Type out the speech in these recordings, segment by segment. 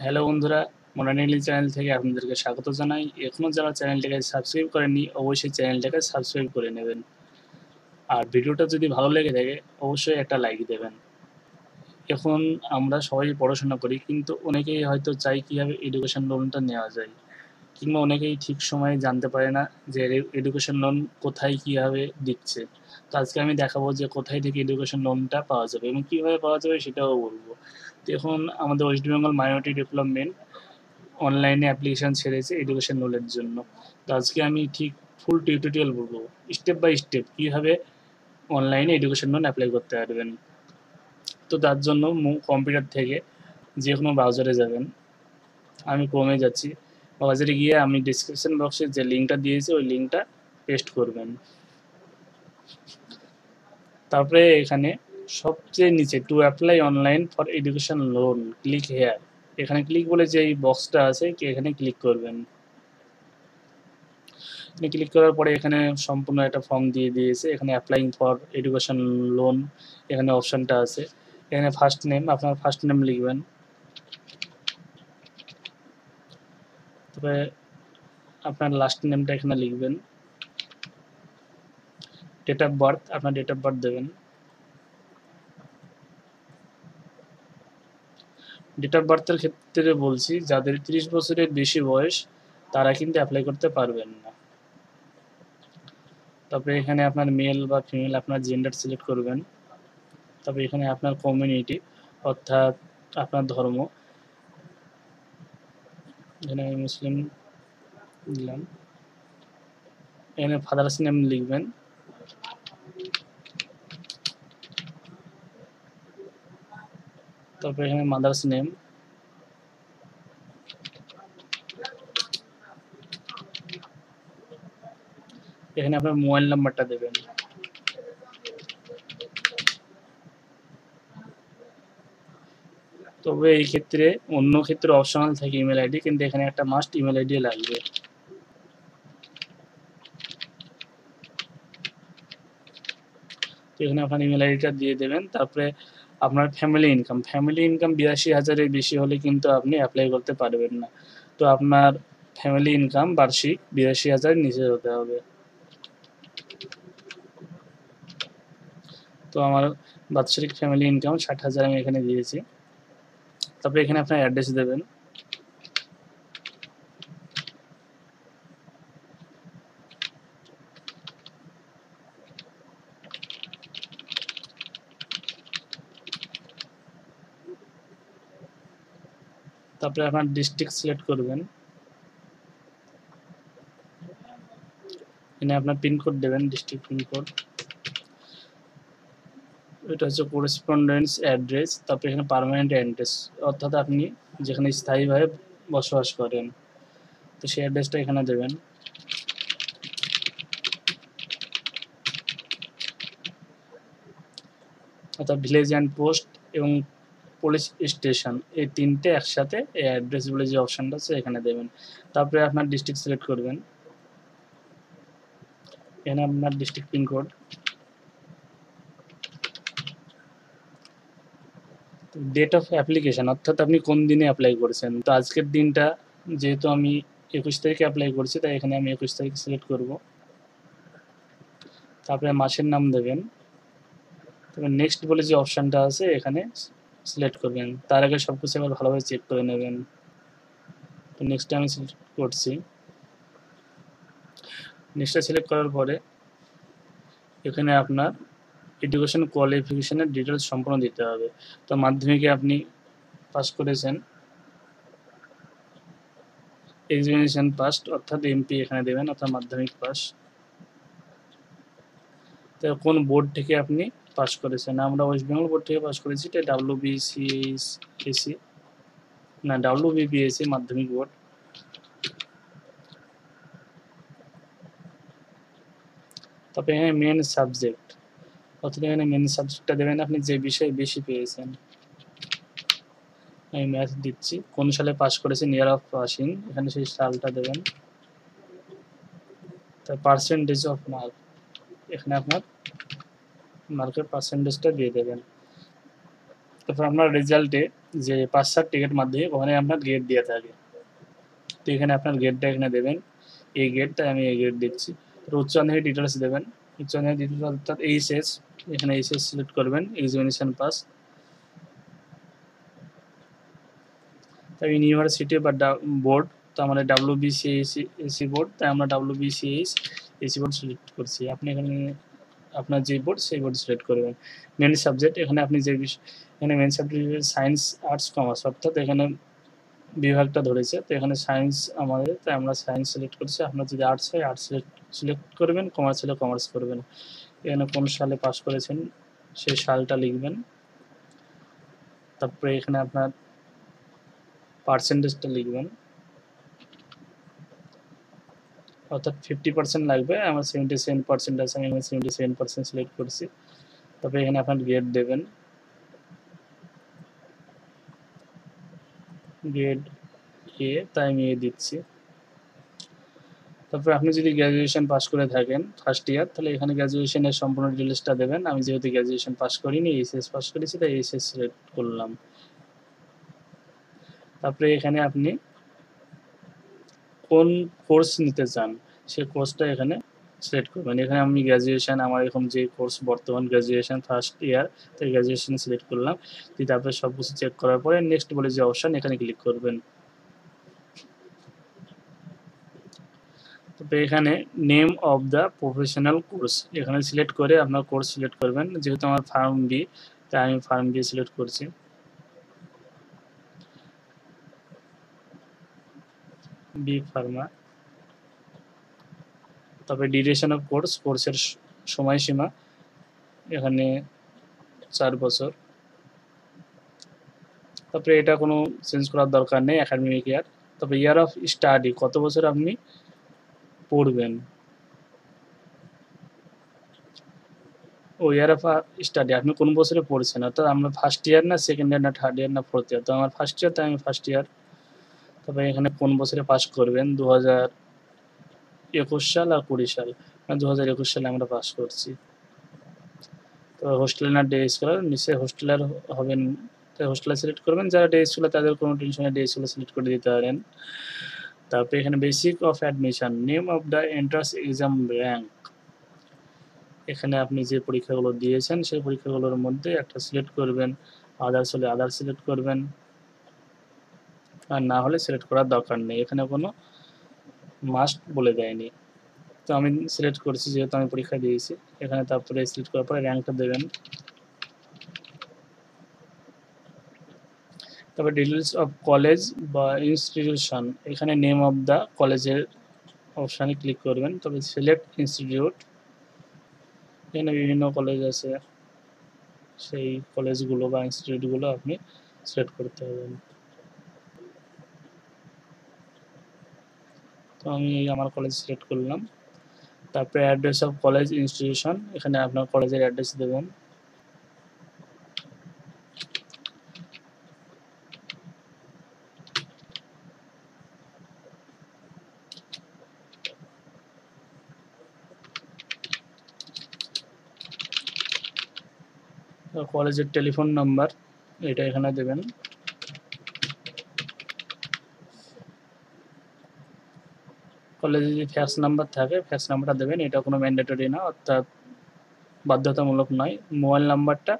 Hello বন্ধুরা, মোনানিলি channel থেকে আপনাদেরকে স্বাগত জানাই। এখনও যারা চ্যানেলটাকে সাবস্ক্রাইব করেননি অবশ্যই চ্যানেলটাকে সাবস্ক্রাইব করে নেবেন। আর ভিডিওটা যদি ভালো লেগে থাকে অবশ্যই একটা লাইক দেবেন। এখন আমরা সবাই পড়াশোনা করি, কিন্তু অনেকেই হয়তো চাই কীভাবে এডুকেশন লোনটা নেওয়া যায়, কিংবা অনেকেই ঠিক সময়ে জানতে পারে না যে এডুকেশন লোন কোথায় কীভাবে দিচ্ছে। তো আজকে আমি দেখাবো যে কোথায় থেকে এডুকেশন লোনটা পাওয়া যাবে এবং কীভাবে পাওয়া যাবে সেটাও বলবো। তো এখন আমাদের ওয়েস্ট বেঙ্গল মাইনরিটি ডেভেলপমেন্ট অনলাইনে অ্যাপ্লিকেশান ছেড়েছে এডুকেশন লোনের জন্য। তো আজকে আমি ঠিক ফুল টিউটোরিয়াল বলবো, স্টেপ বাই স্টেপ কীভাবে অনলাইনে এডুকেশন লোন অ্যাপ্লাই করতে পারবেন। তো তার জন্য কম্পিউটার থেকে যে কোনো ব্রাউজারে যাবেন। আমি ক্রোমে যাচ্ছি। ব্রাউজারে গিয়ে আমি ডিসক্রিপশন বক্সে যে লিঙ্কটা দিয়েছি ওই লিঙ্কটা পেস্ট করবেন। তারপরে এখানে সবচেয়ে নিচে to apply online for education loan click here, এখানে ক্লিক বলে যে এই বক্সটা আছে এখানে ক্লিক করবেন। এখানে ক্লিক করার পরে এখানে সম্পূর্ণ একটা ফর্ম দিয়ে দিয়েছে। এখানে অ্যাপ্লাইং ফর এডুকেশন লোন এখানে অপশানটা আছে। এখানে ফার্স্ট নেম, আপনার ফার্স্ট নেম লিখবেন। তবে আপনার লাস্ট নেমটা এখানে লিখবেন। ডেট অফ বার্থ, আপনার ডেট অফ বার্থ দেবেন। ডেট অফ বার্থের ক্ষেত্রে বলছি যাদের 30 বছরের বেশি বয়স তারা কিন্তু অ্যাপ্লাই করতে পারবেন না। তারপরে এখানে আপনার মেল বা ফিমেল আপনার জেন্ডার সিলেক্ট করবেন। তবে এখানে আপনার কমিউনিটি অর্থাৎ আপনার ধর্ম, এখানে আমি মুসলিম দিলাম। এখানে ফাদার্স নেম লিখবেন। তারপরে এখানে মাদার্স নেম। এখানে আপনার মোবাইল নাম্বারটা দেবেন। তবে এই ক্ষেত্রে অন্য ক্ষেত্রে অপশনাল থাকে ইমেল আইডি, কিন্তু এখানে একটা মাস্ট ইমেল আইডি লাগবে। তো এখানে আপনার ইমেল আইডিটা দিয়ে দেবেন। তারপরে আপনার ফ্যামিলি ইনকাম 82,000-এর বেশি হলে কিন্তু আপনি অ্যাপ্লাই করতে পারবেন না। তো আপনার ফ্যামিলি ইনকাম বার্ষিক 82,000 নিচে হতে হবে। তো আমার বাৎসরিক ফ্যামিলি ইনকাম 60,000 আমি এখানে দিয়েছি। তারপরে এখানে আপনার অ্যাড্রেস দেবেন। তারপরে আপনার ডিস্ট্রিক্ট সিলেক্ট করবেন। এখানে আপনার পিনকোড দেবেন, ডিস্ট্রিক্ট পিনকোড। এটা হচ্ছে করেসপন্ডেন্স অ্যাড্রেস। তারপরে এখানে পার্মানেন্ট অ্যাড্রেস, অর্থাৎ আপনি যেখানে স্থায়ীভাবে বসবাস করেন, তো সেই অ্যাড্রেসটা এখানে দেবেন। অর্থাৎ ভিলেজ অ্যান্ড পোস্ট এবং পুলিশ স্টেশন এই তিনটে একসাথে এই অ্যাড্রেস বলে যে অপশানটা আছে এখানে দেবেন। তারপরে আপনার ডিস্ট্রিক্ট সিলেক্ট করবেন। এখানে আপনার district pincode. Date of application, অর্থাৎ আপনি কোন দিনে অ্যাপ্লাই করেছেন। তো আজকের দিনটা যেহেতু আমি 21 তারিখে অ্যাপ্লাই করছি তাই এখানে আমি 21 তারিখ সিলেক্ট করব। তারপরে মাসের নাম দেবেন। তবে নেক্সট বলে যে অপশানটা আছে এখানে সিলেক্ট করবেন। তার আগে সব কিছু আবার ভালোভাবে চেক করে নেবেন। তো নেক্সটটা আমি সিলেক্ট করছি। নেক্সটটা সিলেক্ট করার পরে এখানে আপনার এডুকেশন কোয়ালিফিকেশানের ডিটেলস সম্পূর্ণ দিতে হবে। তো মাধ্যমিকে আপনি পাস করেছেন, এক্সামিনেশন পাস অর্থাৎ এমপি এখানে দেবেন, অর্থাৎ মাধ্যমিক পাস। তো কোন বোর্ড থেকে আপনি পাস করেছেন। আমরা ওয়েস্ট বেঙ্গল বোর্ড থেকে পাস করেছি, এটা ডাব্লিউবিসিএসি না ডাব্লিউবিপিএসসি মাধ্যমিক বোর্ড। তারপরে এখানে মেন সাবজেক্ট, অর্থাৎ এখানে মেন সাবজেক্টটা দেবেন আপনি যে বিষয়ে বেশি পেয়েছেন। আমি ম্যাথ দিচ্ছি। কোন সালে পাস করেছেন, ইয়ার অফ পাসিং, এখানে সেই সালটা দেবেন। তার পার্সেন্টেজ অফ মার্ক, এখানে আপনার মার্কের পার্সেন্টেজটা দিয়ে দেবেন। তারপর আপনার রেজাল্টে যে 5-7 টিকিট মাধ্যমিক ওখানে আপনার গেট দেওয়া থাকে। তো এখানে আপনার গেটটা এখানে দেবেন, এই গেটটা আমি এই গেট দিচ্ছি। তো উচ্চ মাধ্যমিক ডিটেলস দেবেন, উচ্চ মাধ্যমিক ডিটেলস অর্থাৎ এইচএস, এখানে এইচএস সিলেক্ট করবেন, এক্সামিনেশন পাস। তাই ইউনিভার্সিটি বা বোর্ড, তো আমাদের WBCSC বোর্ড, তাই আমরা WBCSC বোর্ড সিলেক্ট করছি। আপনি এখানে আপনার যে বোর্ড সেই বোর্ড সিলেক্ট করবেন। মেন সাবজেক্ট এখানে আপনি যে এখানে main subject science, arts, commerce, অর্থাৎ এখানে বিভাগটা ধরেছে। তো এখানে সায়েন্স আমাদের, তাই আমরা সায়েন্স সিলেক্ট করছি। আপনার যদি আর্টস হয় আর্টস সিলেক্ট করবেন, কমার্স হলে কমার্স করবেন। এখানে কোন সালে পাস করেছেন সেই সালটা লিখবেন। তারপরে এখানে আপনার পার্সেন্টেজটা লিখবেন, অর্থাৎ 50% লাগবে। আমার 77% আছে, আমি এখানে 77% সিলেক্ট করছি। তারপরে এখানে আপনার গ্রেড দেবেন, গ্রেড এ, তাই আমি এ দিচ্ছি। তারপরে আপনি যদি গ্র্যাজুয়েশন পাস করে থাকেন ফার্স্ট ইয়ার, তাহলে এখানে গ্র্যাজুয়েশনের সম্পূর্ণ ডিটেলসটা দেবেন। আমি যেহেতু গ্র্যাজুয়েশন পাস করিনি, এইচএস পাস করেছি, তাই এইচএস সিলেক্ট করলাম। তারপরে এখানে আপনি কোন কোর্স নিতে চান সেই কোর্সটা এখানে সিলেক্ট করবেন। এখানে আমি গ্র্যাজুয়েশন, আমার এখন যে কোর্স বর্তমান গ্র্যাজুয়েশন ফার্স্ট ইয়ার, তাই গ্র্যাজুয়েশন সিলেক্ট করলাম। তারপরে সব কিছু চেক করার পরে নেক্সট বলে যে অপশান, এখানে ক্লিক করবেন। তবে এখানে name of the professional course এখানে সিলেক্ট করে আপনার কোর্স সিলেক্ট করবেন। যেহেতু আমার ফার্ম বি, তাই আমি ফার্ম বি সিলেক্ট করছি। B pharma. তবে ডিউরেশন অফ কোর্স, কোর্সের সময়সীমা এখানে 4 বছর। তারপরে এটা কোনো চেঞ্জ করার দরকার নেই, একাডেমিক ইয়ার। তবে ইয়ার অফ স্টাডি, কত বছর আপনি পড়বেন, ও ইয়ার অফ স্টাডি আপনি কোন বছরে পড়ছেন, অর্থাৎ আমরা ফার্স্ট ইয়ার না সেকেন্ড ইয়ার না থার্ড ইয়ার না ফোর্থ ইয়ার। তো আমার ফার্স্ট ইয়ার, তাই আমি ফার্স্ট ইয়ার। তবে এখানে কোন বছরে পাস করবেন, 2021 সাল আর 20 সাল, 2021 সালে আমরা পাস করছি। তো হোস্টেল না ডে স্কলার, নিচে হোস্টেলার হবেন, তাই হোস্টেলার সিলেক্ট করবেন। যারা ডে স্কলার তাদের কোনো টেনশনে ডে স্কলার সিলেক্ট করে দিতে পারেন। তারপরে এখানে basic of admission, name of the entrance exam rank, এখানে আপনি যে পরীক্ষাগুলো দিয়েছেন সেই পরীক্ষাগুলোর মধ্যে একটা সিলেক্ট করবেন। আদার্স হলে আদার্স সিলেক্ট করবেন, আর না হলে সিলেক্ট করার দরকার নেই, এখানে কোনো মাস্ট বলে দেয়নি। তো আমি সিলেক্ট করছি যেহেতু আমি পরীক্ষা দিয়েছি। এখানে তারপরে সিলেক্ট করার পরে র্যাঙ্কটা দেবেন। তারপর ডিটেলস অফ কলেজ বা ইনস্টিটিউশন, এখানে নেম অফ দ্য কলেজের অপশানে ক্লিক করবেন। তবে সিলেক্ট ইনস্টিটিউট, এখানে বিভিন্ন কলেজ আছে, সেই কলেজগুলো বা ইনস্টিটিউটগুলো আপনি সিলেক্ট করতে হবেন। তো আমি আমার কলেজ সিলেক্ট করলাম। তারপরে অ্যাড্রেস অফ কলেজ ইনস্টিটিউশন, এখানে আপনার কলেজের অ্যাড্রেস দেবেন। কলেজের টেলিফোন নাম্বার এটা এখানে দেবেন। কলেজে যদি ফ্যাক্স নাম্বার থাকে ফ্যাক্স নাম্বারটা দেবেন, এটা কোনো ম্যান্ডেটরি না, অর্থাৎ বাধ্যতামূলক নয়। মোবাইল নাম্বারটা,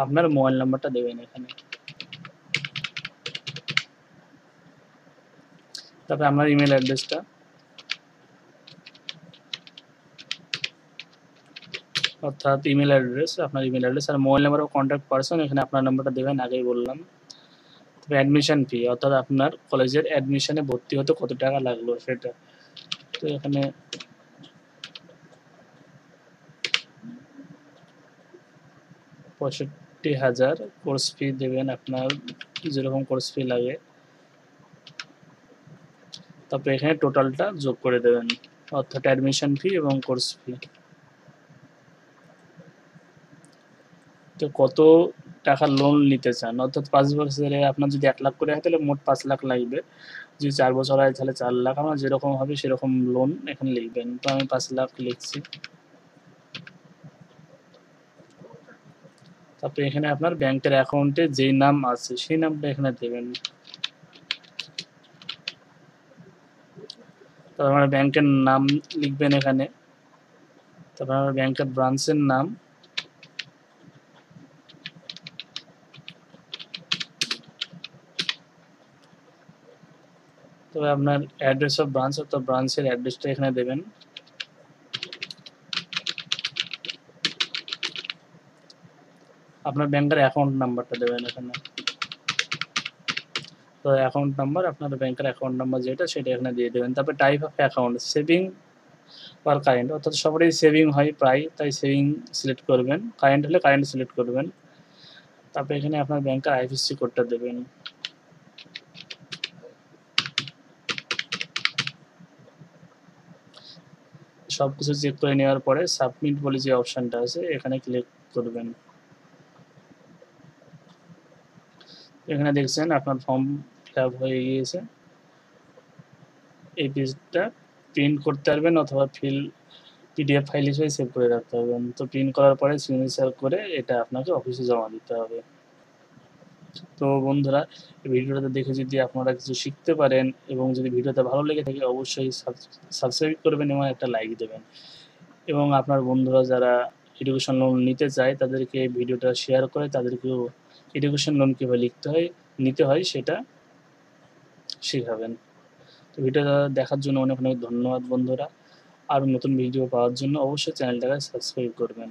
আপনার মোবাইল নাম্বারটা দেবেন এখানে। তারপরে আপনার ইমেল অ্যাড্রেসটা, অর্থাৎ ইমেল অ্যাড্রেস, আপনার ইমেল অ্যাড্রেস আর মোবাইল নাম্বার ও কন্ট্যাক্ট পারসন, এখানে আপনার নাম্বারটা দেবেন, আগেই বললাম। তবে অ্যাডমিশন ফি, অর্থাৎ আপনার কলেজের অ্যাডমিশনে ভর্তি হতে কত টাকা লাগলো সেটা। তো এখানে 65,000 কোর্স ফি দেবেন, আপনার যেরকম কোর্স ফি লাগে। তারপরে এখানে টোটালটা যোগ করে দেবেন, অর্থাৎ অ্যাডমিশন ফি এবং কোর্স ফি। তো কত টাকা লোন নিতে চান, অর্থাৎ 5 বছরে আপনার যদি 1 লাখ করে হয় তাহলে মোট 5 লাখ লাগবে। যদি 4 বছর হয় তাহলে 4 লাখ, আমার যেরকম হবে সেরকম লোন এখানে লিখবেন। তো আমি 5 লাখ লিখছি। তারপরে এখানে আপনার ব্যাংকের অ্যাকাউন্টে যেই নাম আছে সেই নামটা এখানে দেবেন। তারপর আমার ব্যাংকের নাম লিখবেন এখানে। তারপর আমার ব্যাংকের ব্রাঞ্চের নাম, তবে আপনার অ্যাড্রেস অফ ব্রাঞ্চ অর্থাৎ ব্রাঞ্চের অ্যাড্রেসটা এখানে দেবেন। আপনার ব্যাংকের অ্যাকাউন্ট নাম্বারটা দেবেন এখানে। তো অ্যাকাউন্ট নাম্বার, আপনার ব্যাংকের অ্যাকাউন্ট নাম্বার যেটা সেটা এখানে দিয়ে দেবেন। তারপরে টাইপ অফ অ্যাকাউন্ট, সেভিং আর কারেন্ট, অর্থাৎ সবারই সেভিং হয় প্রায়, তাই সেভিং সিলেক্ট করবেন। কারেন্ট হলে কারেন্ট সিলেক্ট করবেন। তারপরে এখানে আপনার ব্যাংকের আইএফএসসি কোডটা দেবেন। সব কিছু চেক করে নেওয়ার পরে সাবমিট বলে যে অপশানটা আছে এখানে ক্লিক করবেন। এখানে দেখছেন আপনার ফর্ম ফিল আপ হয়ে গিয়েছে। এই পেজটা প্রিন্ট করতে পারবেন অথবা পিডিএফ ফাইল হিসেবে সেভ করে রাখতে পারবেন। তো প্রিন্ট করার পরে সিগনেচার করে এটা আপনাকে অফিসে জমা দিতে হবে। তো বন্ধুরা, এই ভিডিওটা দেখে যদি আপনারা কিছু শিখতে পারেন এবং যদি ভিডিওটা ভালো লেগে থাকে অবশ্যই সাবস্ক্রাইব করবেন এবং একটা লাইক দেবেন। এবং আপনার বন্ধুরা যারা এডুকেশন লোন নিতে চায় তাদেরকে ভিডিওটা শেয়ার করে তাদেরকেও এডুকেশন লোন কীভাবে নিতে হয় সেটা শেখাবেন। তো ভিডিওটা দেখার জন্য অনেক অনেক ধন্যবাদ বন্ধুরা। আরও নতুন ভিডিও পাওয়ার জন্য অবশ্যই চ্যানেলটাকে সাবস্ক্রাইব করবেন।